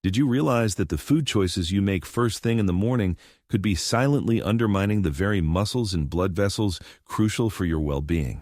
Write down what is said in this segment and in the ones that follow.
Did you realize that the food choices you make first thing in the morning could be silently undermining the very muscles and blood vessels crucial for your well-being?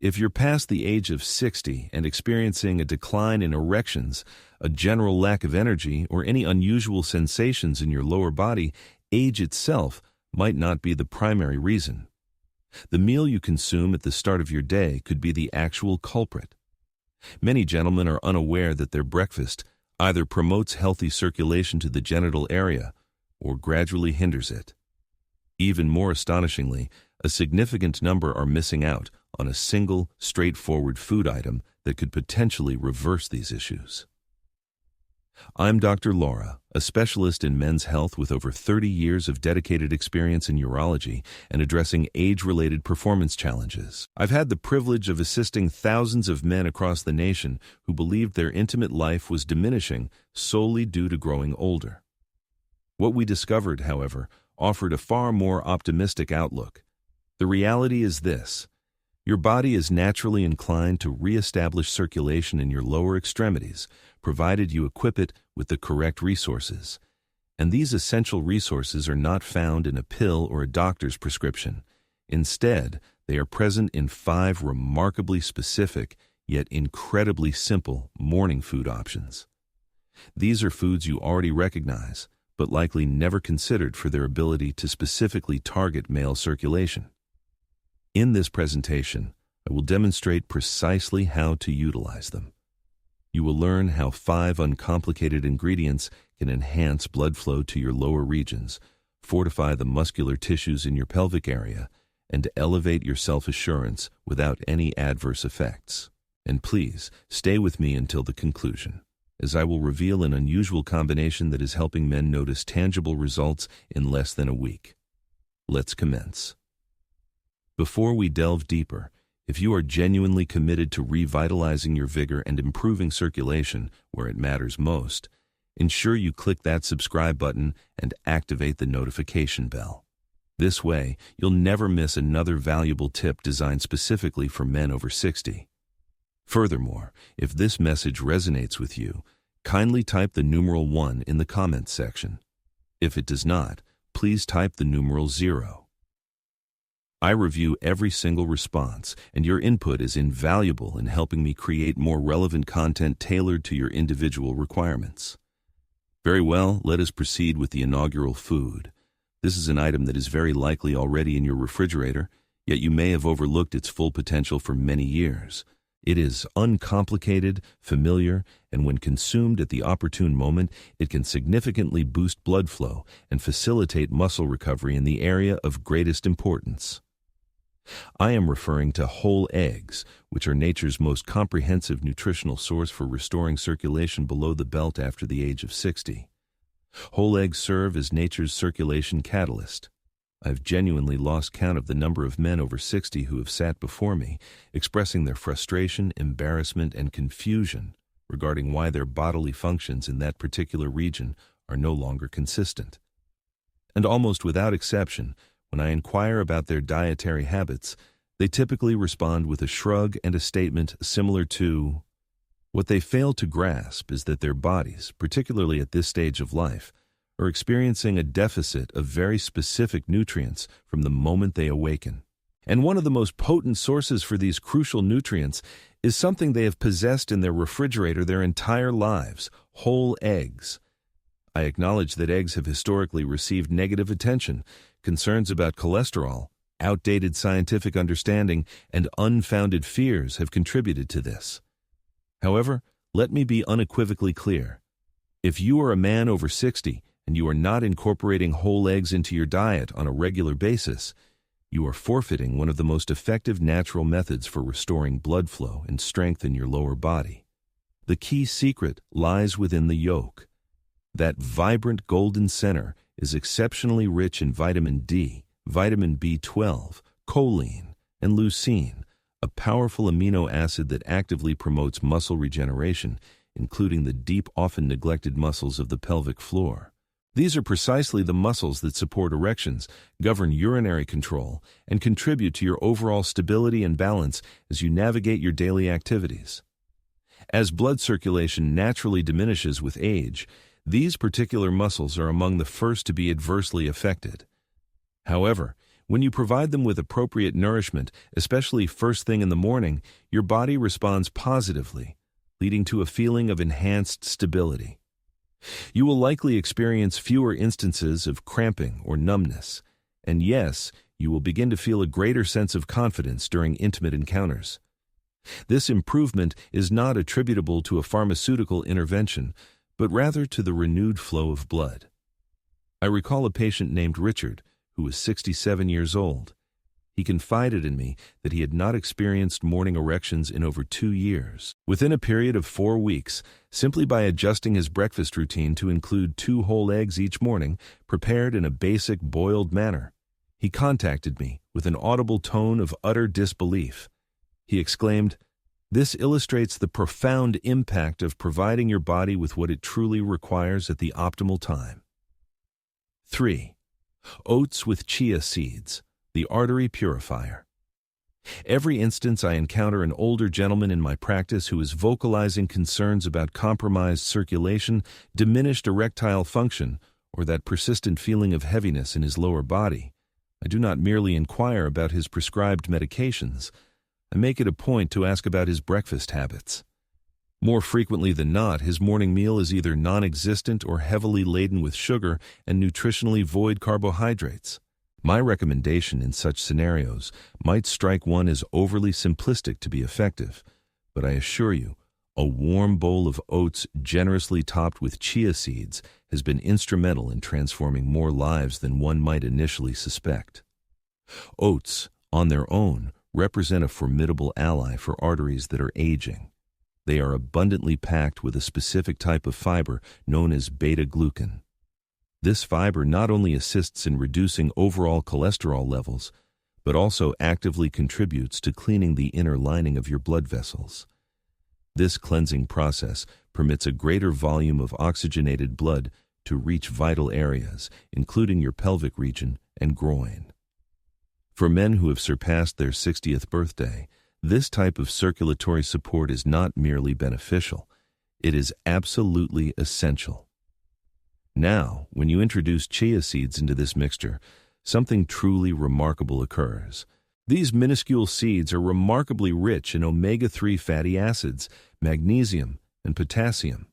If you're past the age of 60 and experiencing a decline in erections, a general lack of energy, or any unusual sensations in your lower body, age itself might not be the primary reason. The meal you consume at the start of your day could be the actual culprit. Many gentlemen are unaware that their breakfast either promotes healthy circulation to the genital area or gradually hinders it. Even more astonishingly, a significant number are missing out on a single, straightforward food item that could potentially reverse these issues. I'm Dr. Laura, a specialist in men's health with over 30 years of dedicated experience in urology and addressing age-related performance challenges. I've had the privilege of assisting thousands of men across the nation who believed their intimate life was diminishing solely due to growing older. What we discovered, however, offered a far more optimistic outlook. The reality is this: your body is naturally inclined to reestablish circulation in your lower extremities, provided you equip it with the correct resources. And these essential resources are not found in a pill or a doctor's prescription. Instead, they are present in 5 remarkably specific, yet incredibly simple morning food options. These are foods you already recognize, but likely never considered for their ability to specifically target male circulation. In this presentation, I will demonstrate precisely how to utilize them. You will learn how 5 uncomplicated ingredients can enhance blood flow to your lower regions, fortify the muscular tissues in your pelvic area, and elevate your self-assurance without any adverse effects. And please, stay with me until the conclusion, as I will reveal an unusual combination that is helping men notice tangible results in less than a week. Let's commence. Before we delve deeper, if you are genuinely committed to revitalizing your vigor and improving circulation where it matters most, ensure you click that subscribe button and activate the notification bell. This way, you'll never miss another valuable tip designed specifically for men over 60. Furthermore, if this message resonates with you, kindly type the numeral 1 in the comments section. If it does not, please type the numeral 0. I review every single response, and your input is invaluable in helping me create more relevant content tailored to your individual requirements. Very well, let us proceed with the inaugural food. This is an item that is very likely already in your refrigerator, yet you may have overlooked its full potential for many years. It is uncomplicated, familiar, and when consumed at the opportune moment, it can significantly boost blood flow and facilitate muscle recovery in the area of greatest importance. I am referring to whole eggs, which are nature's most comprehensive nutritional source for restoring circulation below the belt after the age of 60. Whole eggs serve as nature's circulation catalyst. I've genuinely lost count of the number of men over 60 who have sat before me, expressing their frustration, embarrassment, and confusion regarding why their bodily functions in that particular region are no longer consistent. And almost without exception, when I inquire about their dietary habits, they typically respond with a shrug and a statement similar to, what they fail to grasp is that their bodies, particularly at this stage of life, are experiencing a deficit of very specific nutrients from the moment they awaken. And one of the most potent sources for these crucial nutrients is something they have possessed in their refrigerator their entire lives: whole eggs. I acknowledge that eggs have historically received negative attention. Concerns about cholesterol, outdated scientific understanding, and unfounded fears have contributed to this. However, let me be unequivocally clear. If you are a man over 60 and you are not incorporating whole eggs into your diet on a regular basis, you are forfeiting one of the most effective natural methods for restoring blood flow and strength in your lower body. The key secret lies within the yolk. That vibrant golden center is exceptionally rich in vitamin D, vitamin B12, choline, and leucine, a powerful amino acid that actively promotes muscle regeneration, including the deep, often neglected muscles of the pelvic floor. These are precisely the muscles that support erections, govern urinary control, and contribute to your overall stability and balance as you navigate your daily activities. As blood circulation naturally diminishes with age, These particular muscles are among the first to be adversely affected. However, when you provide them with appropriate nourishment, especially first thing in the morning, your body responds positively, leading to a feeling of enhanced stability. You will likely experience fewer instances of cramping or numbness, and yes, you will begin to feel a greater sense of confidence during intimate encounters. This improvement is not attributable to a pharmaceutical intervention, but rather to the renewed flow of blood. I recall a patient named Richard, who was 67 years old. He confided in me that he had not experienced morning erections in over 2 years. Within a period of 4 weeks, simply by adjusting his breakfast routine to include 2 whole eggs each morning, prepared in a basic boiled manner, he contacted me with an audible tone of utter disbelief. He exclaimed, "This illustrates the profound impact of providing your body with what it truly requires at the optimal time." 3. Oats with chia seeds, the artery purifier. Every instance I encounter an older gentleman in my practice who is vocalizing concerns about compromised circulation, diminished erectile function, or that persistent feeling of heaviness in his lower body. I do not merely inquire about his prescribed medications. I make it a point to ask about his breakfast habits. More frequently than not, his morning meal is either non-existent or heavily laden with sugar and nutritionally void carbohydrates. My recommendation in such scenarios might strike one as overly simplistic to be effective, but I assure you, a warm bowl of oats generously topped with chia seeds has been instrumental in transforming more lives than one might initially suspect. Oats, on their own, represent a formidable ally for arteries that are aging. They are abundantly packed with a specific type of fiber known as beta-glucan. This fiber not only assists in reducing overall cholesterol levels, but also actively contributes to cleaning the inner lining of your blood vessels. This cleansing process permits a greater volume of oxygenated blood to reach vital areas, including your pelvic region and groin. For men who have surpassed their 60th birthday, this type of circulatory support is not merely beneficial, it is absolutely essential. Now, when you introduce chia seeds into this mixture, something truly remarkable occurs. These minuscule seeds are remarkably rich in omega-3 fatty acids, magnesium, and potassium.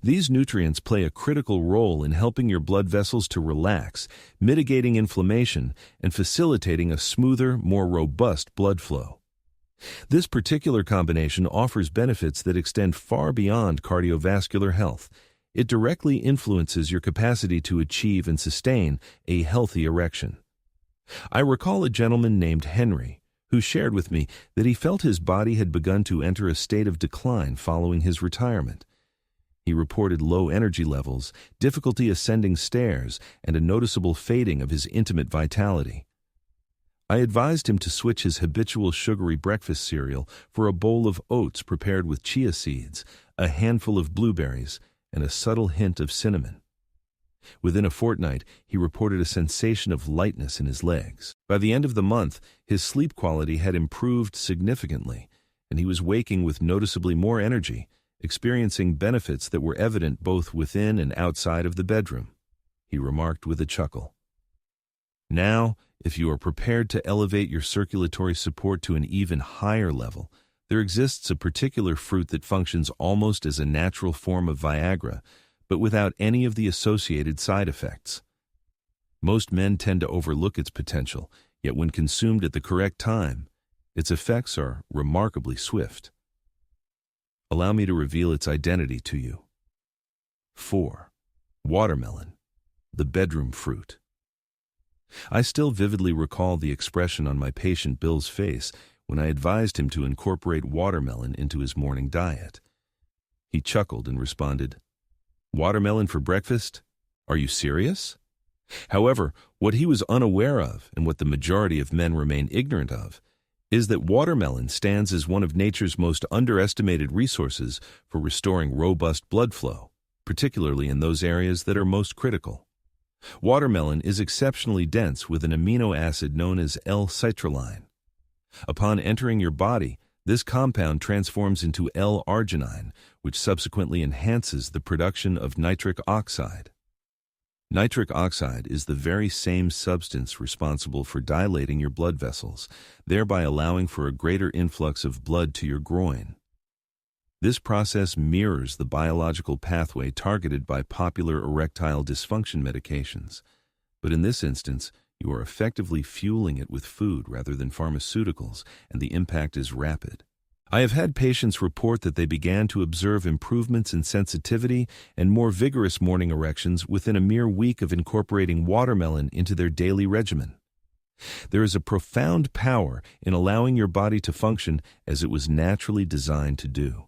These nutrients play a critical role in helping your blood vessels to relax, mitigating inflammation, and facilitating a smoother, more robust blood flow. This particular combination offers benefits that extend far beyond cardiovascular health. It directly influences your capacity to achieve and sustain a healthy erection. I recall a gentleman named Henry who shared with me that he felt his body had begun to enter a state of decline following his retirement. He reported low energy levels, difficulty ascending stairs, and a noticeable fading of his intimate vitality. I advised him to switch his habitual sugary breakfast cereal for a bowl of oats prepared with chia seeds, a handful of blueberries, and a subtle hint of cinnamon. Within a fortnight, he reported a sensation of lightness in his legs. By the end of the month, his sleep quality had improved significantly, and he was waking with noticeably more energy, experiencing benefits that were evident both within and outside of the bedroom. He remarked with a chuckle. Now, if you are prepared to elevate your circulatory support to an even higher level, there exists a particular fruit that functions almost as a natural form of Viagra, but without any of the associated side effects. Most men tend to overlook its potential, yet when consumed at the correct time, its effects are remarkably swift. Allow me to reveal its identity to you. 4. Watermelon, the bedroom fruit. I still vividly recall the expression on my patient Bill's face when I advised him to incorporate watermelon into his morning diet. He chuckled and responded, "Watermelon for breakfast? Are you serious?" However, what he was unaware of, and what the majority of men remain ignorant of, is that watermelon stands as one of nature's most underestimated resources for restoring robust blood flow, particularly in those areas that are most critical. Watermelon is exceptionally dense with an amino acid known as L-citrulline. Upon entering your body, This compound transforms into L-arginine, which subsequently enhances the production of nitric oxide. Nitric oxide is the very same substance responsible for dilating your blood vessels, thereby allowing for a greater influx of blood to your groin. This process mirrors the biological pathway targeted by popular erectile dysfunction medications, but in this instance, you are effectively fueling it with food rather than pharmaceuticals, and the impact is rapid. I have had patients report that they began to observe improvements in sensitivity and more vigorous morning erections within a mere week of incorporating watermelon into their daily regimen. There is a profound power in allowing your body to function as it was naturally designed to do.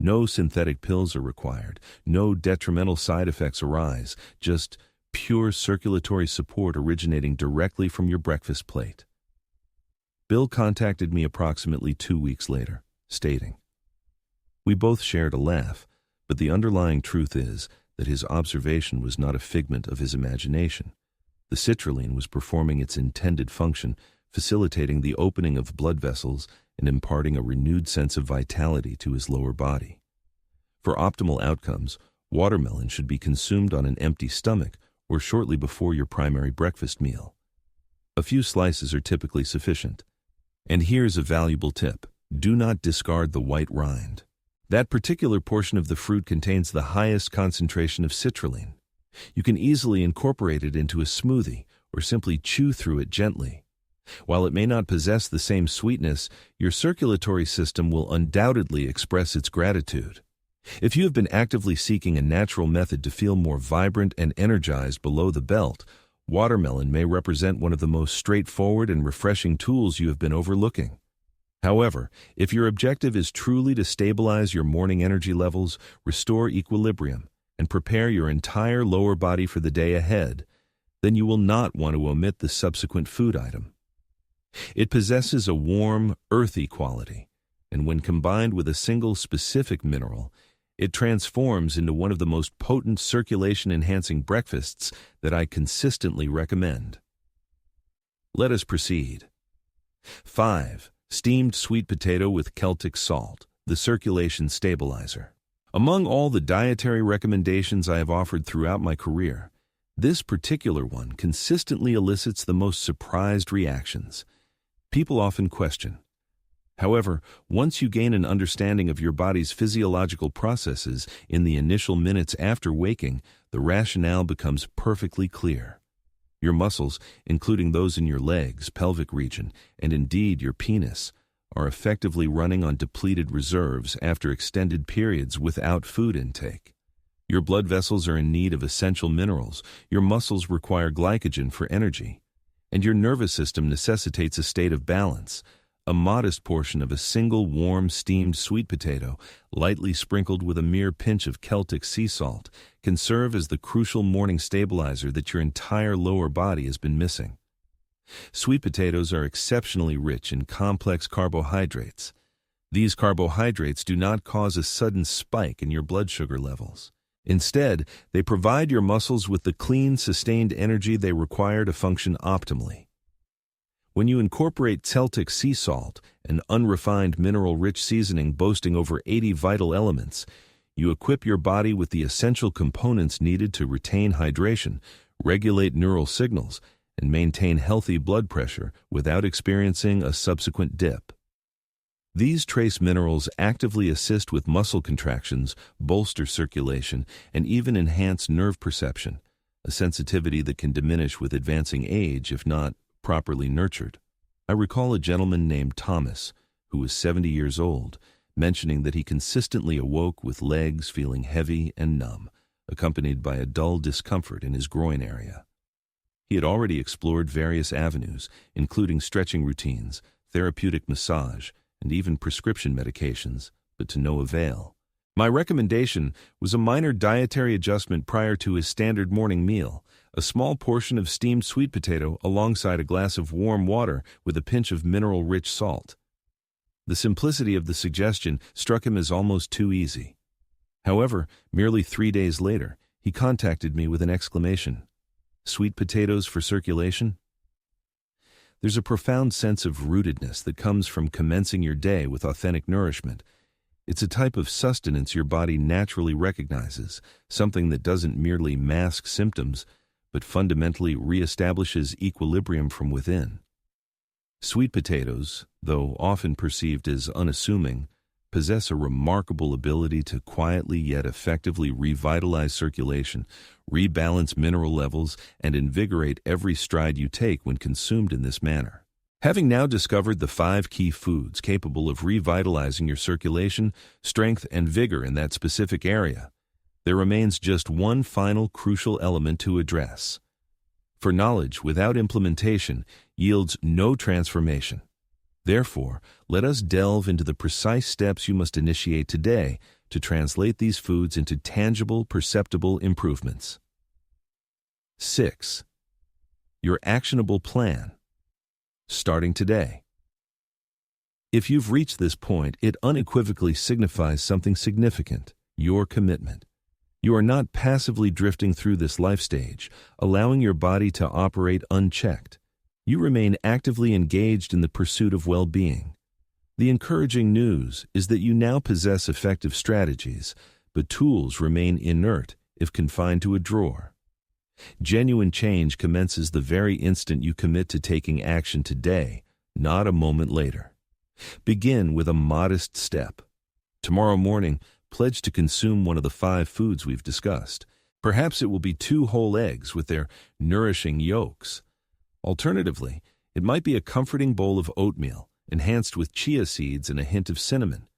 No synthetic pills are required, no detrimental side effects arise, just pure circulatory support originating directly from your breakfast plate. Bill contacted me approximately 2 weeks later, stating, "We both shared a laugh, but the underlying truth is that his observation was not a figment of his imagination. The citrulline was performing its intended function, facilitating the opening of blood vessels and imparting a renewed sense of vitality to his lower body. For optimal outcomes, watermelon should be consumed on an empty stomach or shortly before your primary breakfast meal. A few slices are typically sufficient. And here's a valuable tip. Do not discard the white rind. That particular portion of the fruit contains the highest concentration of citrulline. You can easily incorporate it into a smoothie or simply chew through it gently. While it may not possess the same sweetness, your circulatory system will undoubtedly express its gratitude. If you have been actively seeking a natural method to feel more vibrant and energized below the belt, watermelon may represent one of the most straightforward and refreshing tools you have been overlooking. However, if your objective is truly to stabilize your morning energy levels, restore equilibrium, and prepare your entire lower body for the day ahead, then you will not want to omit the subsequent food item. It possesses a warm, earthy quality, and when combined with a single specific mineral, it transforms into one of the most potent circulation-enhancing breakfasts that I consistently recommend. Let us proceed. 5. Steamed sweet potato with Celtic salt, the circulation stabilizer. Among all the dietary recommendations I have offered throughout my career, this particular one consistently elicits the most surprised reactions. People often question. However, once you gain an understanding of your body's physiological processes in the initial minutes after waking, the rationale becomes perfectly clear. Your muscles, including those in your legs, pelvic region, and indeed your penis, are effectively running on depleted reserves after extended periods without food intake. Your blood vessels are in need of essential minerals, your muscles require glycogen for energy, and your nervous system necessitates a state of balance. A modest portion of a single warm steamed sweet potato, lightly sprinkled with a mere pinch of Celtic sea salt, can serve as the crucial morning stabilizer that your entire lower body has been missing. Sweet potatoes are exceptionally rich in complex carbohydrates. These carbohydrates do not cause a sudden spike in your blood sugar levels. Instead, they provide your muscles with the clean, sustained energy they require to function optimally. When you incorporate Celtic sea salt, an unrefined mineral-rich seasoning boasting over 80 vital elements, you equip your body with the essential components needed to retain hydration, regulate neural signals, and maintain healthy blood pressure without experiencing a subsequent dip. These trace minerals actively assist with muscle contractions, bolster circulation, and even enhance nerve perception, a sensitivity that can diminish with advancing age if not properly nurtured. I recall a gentleman named Thomas, who was 70 years old, mentioning that he consistently awoke with legs feeling heavy and numb, accompanied by a dull discomfort in his groin area. He had already explored various avenues, including stretching routines, therapeutic massage, and even prescription medications, but to no avail. My recommendation was a minor dietary adjustment prior to his standard morning meal, a small portion of steamed sweet potato alongside a glass of warm water with a pinch of mineral-rich salt. The simplicity of the suggestion struck him as almost too easy. However, merely 3 days later, he contacted me with an exclamation. "Sweet potatoes for circulation?" There's a profound sense of rootedness that comes from commencing your day with authentic nourishment. It's a type of sustenance your body naturally recognizes, something that doesn't merely mask symptoms, but fundamentally reestablishes equilibrium from within. Sweet potatoes, though often perceived as unassuming, possess a remarkable ability to quietly yet effectively revitalize circulation, rebalance mineral levels, and invigorate every stride you take when consumed in this manner. Having now discovered the 5 key foods capable of revitalizing your circulation, strength, and vigor in that specific area, there remains just one final crucial element to address. For knowledge without implementation yields no transformation. Therefore, let us delve into the precise steps you must initiate today to translate these foods into tangible, perceptible improvements. 6. Your actionable plan. Starting today. If you've reached this point, it unequivocally signifies something significant: your commitment. You are not passively drifting through this life stage, allowing your body to operate unchecked. You remain actively engaged in the pursuit of well-being. The encouraging news is that you now possess effective strategies, but tools remain inert if confined to a drawer. Genuine change commences the very instant you commit to taking action today, not a moment later. Begin with a modest step. Tomorrow morning, pledge to consume one of the 5 foods we've discussed. Perhaps it will be 2 whole eggs with their nourishing yolks. Alternatively, it might be a comforting bowl of oatmeal, enhanced with chia seeds and a hint of cinnamon.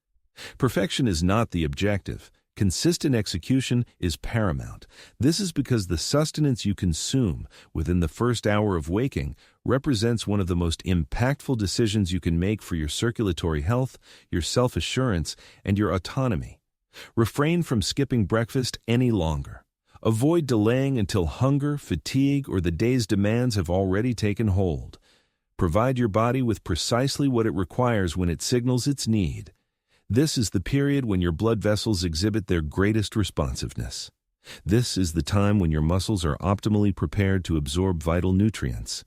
Perfection is not the objective. Consistent execution is paramount. This is because the sustenance you consume within the first hour of waking represents one of the most impactful decisions you can make for your circulatory health, your self-assurance, and your autonomy. Refrain from skipping breakfast any longer. Avoid delaying until hunger, fatigue, or the day's demands have already taken hold. Provide your body with precisely what it requires when it signals its need. This is the period when your blood vessels exhibit their greatest responsiveness. This is the time when your muscles are optimally prepared to absorb vital nutrients.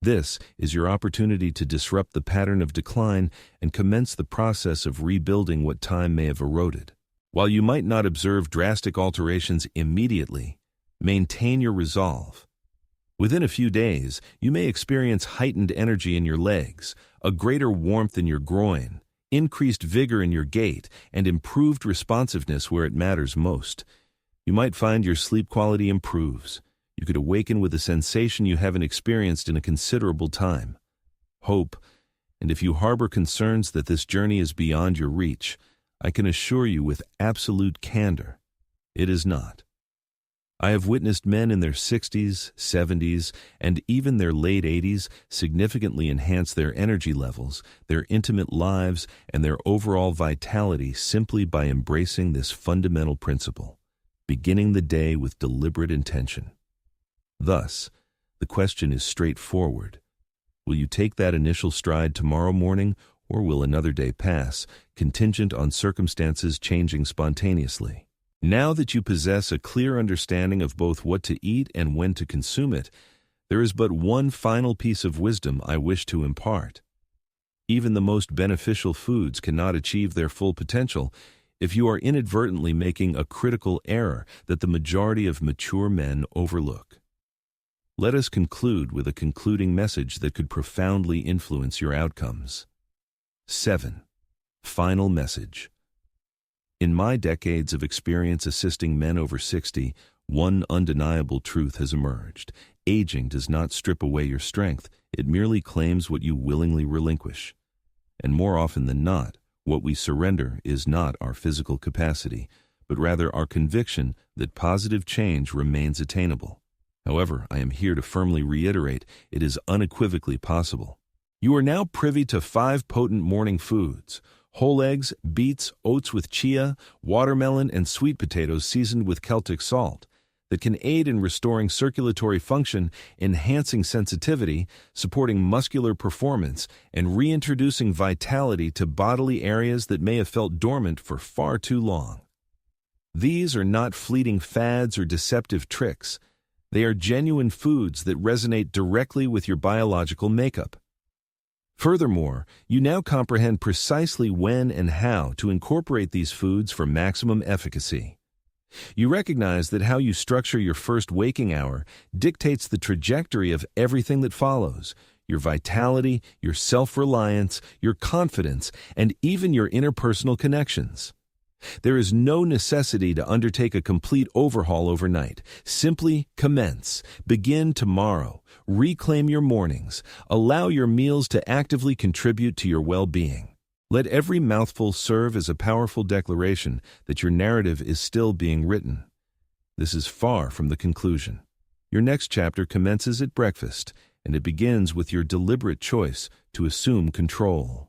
This is your opportunity to disrupt the pattern of decline and commence the process of rebuilding what time may have eroded. While you might not observe drastic alterations immediately, maintain your resolve. Within a few days, you may experience heightened energy in your legs, a greater warmth in your groin, increased vigor in your gait, and improved responsiveness where it matters most. You might find your sleep quality improves. You could awaken with a sensation you haven't experienced in a considerable time. Hope, and if you harbor concerns that this journey is beyond your reach, I can assure you with absolute candor, it is not. I have witnessed men in their 60s, 70s, and even their late 80s significantly enhance their energy levels, their intimate lives, and their overall vitality simply by embracing this fundamental principle, beginning the day with deliberate intention. Thus, the question is straightforward. Will you take that initial stride tomorrow morning, or will another day pass, contingent on circumstances changing spontaneously? Now that you possess a clear understanding of both what to eat and when to consume it, there is but one final piece of wisdom I wish to impart. Even the most beneficial foods cannot achieve their full potential if you are inadvertently making a critical error that the majority of mature men overlook. Let us conclude with a concluding message that could profoundly influence your outcomes. 7. Final message. In my decades of experience assisting men over 60, one undeniable truth has emerged. Aging does not strip away your strength, it merely claims what you willingly relinquish. And more often than not, what we surrender is not our physical capacity, but rather our conviction that positive change remains attainable. However, I am here to firmly reiterate, it is unequivocally possible. You are now privy to 5 potent morning foods: whole eggs, beets, oats with chia, watermelon, and sweet potatoes seasoned with Celtic salt, that can aid in restoring circulatory function, enhancing sensitivity, supporting muscular performance, and reintroducing vitality to bodily areas that may have felt dormant for far too long. These are not fleeting fads or deceptive tricks. They are genuine foods that resonate directly with your biological makeup. Furthermore, you now comprehend precisely when and how to incorporate these foods for maximum efficacy. You recognize that how you structure your first waking hour dictates the trajectory of everything that follows: your vitality, your self-reliance, your confidence, and even your interpersonal connections. There is no necessity to undertake a complete overhaul overnight. Simply commence. Begin tomorrow. Reclaim your mornings. Allow your meals to actively contribute to your well-being. Let every mouthful serve as a powerful declaration that your narrative is still being written. This is far from the conclusion. Your next chapter commences at breakfast, and it begins with your deliberate choice to assume control.